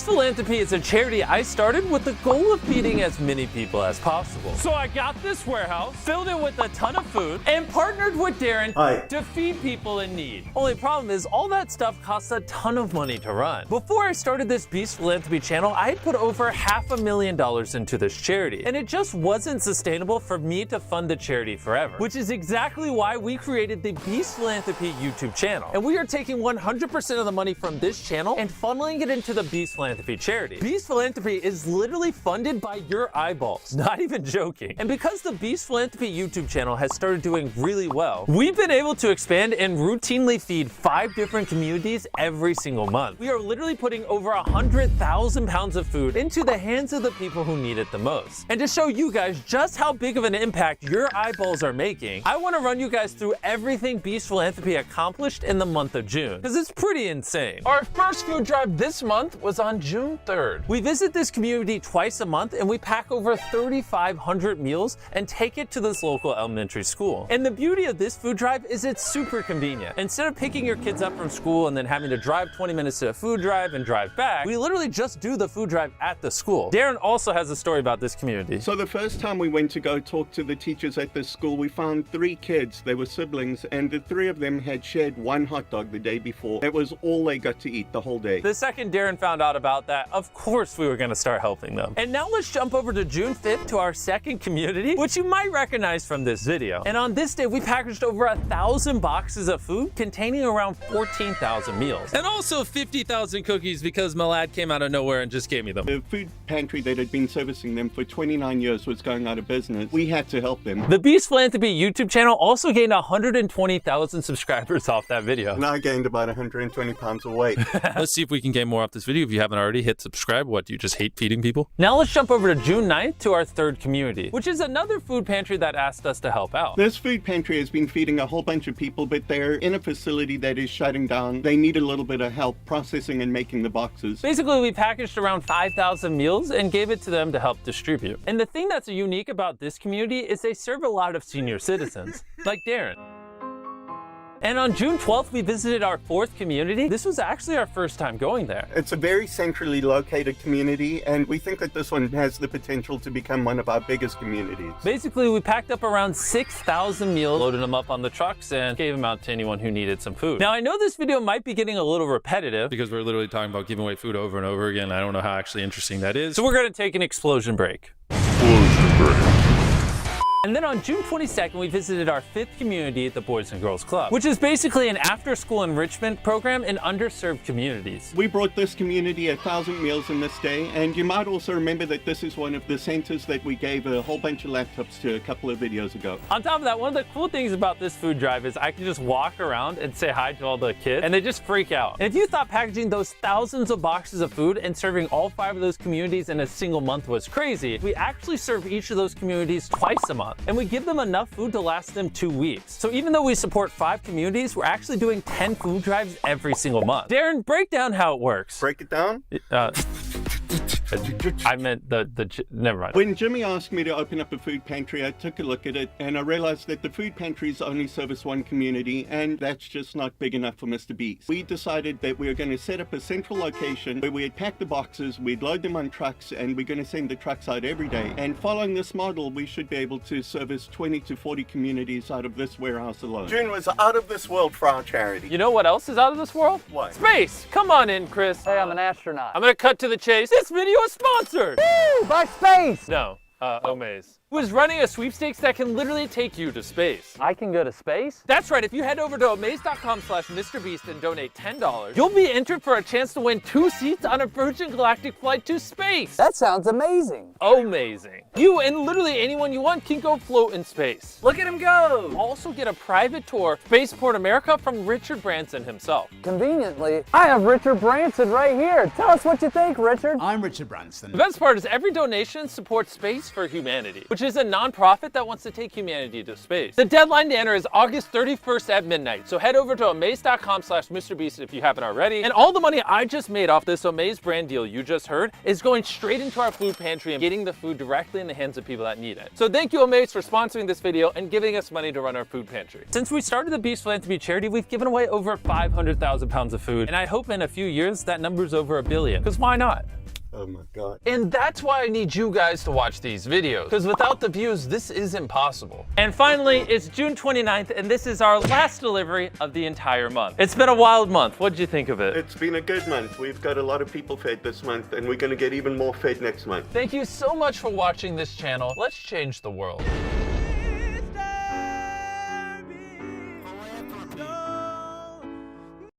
Beast Philanthropy is a charity I started with the goal of feeding as many people as possible. So I got this warehouse, filled it with a ton of food, and partnered with Darren to feed people in need. Only problem is all that stuff costs a ton of money to run. Before I started this Beast Philanthropy channel, I had put over $500,000 into this charity, and it just wasn't sustainable for me to fund the charity forever, which is exactly why we created the Beast Philanthropy YouTube channel. And we are taking 100% of the money from this channel and funneling it into the Beast Philanthropy charity. Beast Philanthropy is literally funded by your eyeballs, not even joking. And because the Beast Philanthropy YouTube channel has started doing really well, we've been able to expand and routinely feed 5 different communities every single month. We are literally putting over 100,000 pounds of food into the hands of the people who need it the most. And to show you guys just how big of an impact your eyeballs are making, I want to run you guys through everything Beast Philanthropy accomplished in the month of June, because it's pretty insane. Our first food drive this month was on June 3rd. We visit this community twice a month and we pack over 3,500 meals and take it to this local elementary school. And the beauty of this food drive is it's super convenient. Instead of picking your kids up from school and then having to drive 20 minutes to a food drive and drive back, we literally just do the food drive at the school. Darren also has a story about this community. So the first time we went to go talk to the teachers at this school, we found 3 kids. They were siblings, and the 3 of them had shared 1 hot dog the day before. That was all they got to eat the whole day. The second Darren found out about that, of course we were gonna start helping them. And now let's jump over to June 5th to our second community, which you might recognize from this video. And on this day, we packaged over 1,000 boxes of food containing around 14,000 meals. And also 50,000 cookies because Malad came out of nowhere and just gave me them. The food pantry that had been servicing them for 29 years was going out of business. We had to help them. The Beast Philanthropy YouTube channel also gained 120,000 subscribers off that video. And I gained about 120 pounds of weight. Let's see if we can gain more off this video. If you haven't already, hit subscribe. What, do you just hate feeding people? Now let's jump over to June 9th to our third community, which is another food pantry that asked us to help out. This food pantry has been feeding a whole bunch of people, but they're in a facility that is shutting down. They need a little bit of help processing and making the boxes. Basically, we packaged around 5,000 meals and gave it to them to help distribute. And the thing that's unique about this community is they serve a lot of senior citizens, like Darren. And on June 12th, we visited our 4th community. This was actually our first time going there. It's a very centrally located community, and we think that this one has the potential to become one of our biggest communities. Basically, we packed up around 6,000 meals, loaded them up on the trucks, and gave them out to anyone who needed some food. Now, I know this video might be getting a little repetitive because we're literally talking about giving away food over and over again. I don't know how actually interesting that is. So we're gonna take an explosion break. And then on June 22nd, we visited our 5th community at the Boys and Girls Club, which is basically an after-school enrichment program in underserved communities. We brought this community 1,000 meals in this day, and you might also remember that this is one of the centers that we gave a whole bunch of laptops to a couple of videos ago. On top of that, one of the cool things about this food drive is I can just walk around and say hi to all the kids, and they just freak out. And if you thought packaging those thousands of boxes of food and serving all 5 of those communities in a single month was crazy, we actually serve each of those communities twice a month. And we give them enough food to last them 2 weeks. So even though we support 5 communities, we're actually doing 10 food drives every single month. Darren, break down how it works. Break it down? I meant never mind. When Jimmy asked me to open up a food pantry, I took a look at it and I realized that the food pantries only service 1 community, and that's just not big enough for Mr. Beast. We decided that we were going to set up a central location where we'd pack the boxes, we'd load them on trucks, and we're going to send the trucks out every day. And following this model, we should be able to service 20 to 40 communities out of this warehouse alone. June was out of this world for our charity. You know what else is out of this world? What? Space! Come on in, Chris. Hey, I'm an astronaut. I'm gonna cut to the chase. This video is sponsored! Woo! By space! No, Omaze. Who is running a sweepstakes that can literally take you to space. I can go to space? That's right, if you head over to omaze.com/MrBeast and donate $10, you'll be entered for a chance to win 2 seats on a Virgin Galactic flight to space. That sounds amazing. Amazing. You and literally anyone you want can go float in space. Look at him go! Also get a private tour Spaceport America from Richard Branson himself. Conveniently, I have Richard Branson right here. Tell us what you think, Richard. I'm Richard Branson. The best part is every donation supports space for Humanity, which is a nonprofit that wants to take humanity to space. The deadline to enter is August 31st at midnight, so head over to amaze.com/MrBeast if you haven't already. And all the money I just made off this Amaze brand deal you just heard is going straight into our food pantry and getting the food directly in the hands of people that need it. So thank you, Amaze, for sponsoring this video and giving us money to run our food pantry. Since we started the Beast Philanthropy charity, we've given away over 500,000 pounds of food, and I hope in a few years that number's over $1 billion, because why not? Oh my God. And that's why I need you guys to watch these videos, because without the views, this is impossible. And finally, it's June 29th, and this is our last delivery of the entire month. It's been a wild month. What did you think of it? It's been a good month. We've got a lot of people fed this month, and we're going to get even more fed next month. Thank you so much for watching this channel. Let's change the world.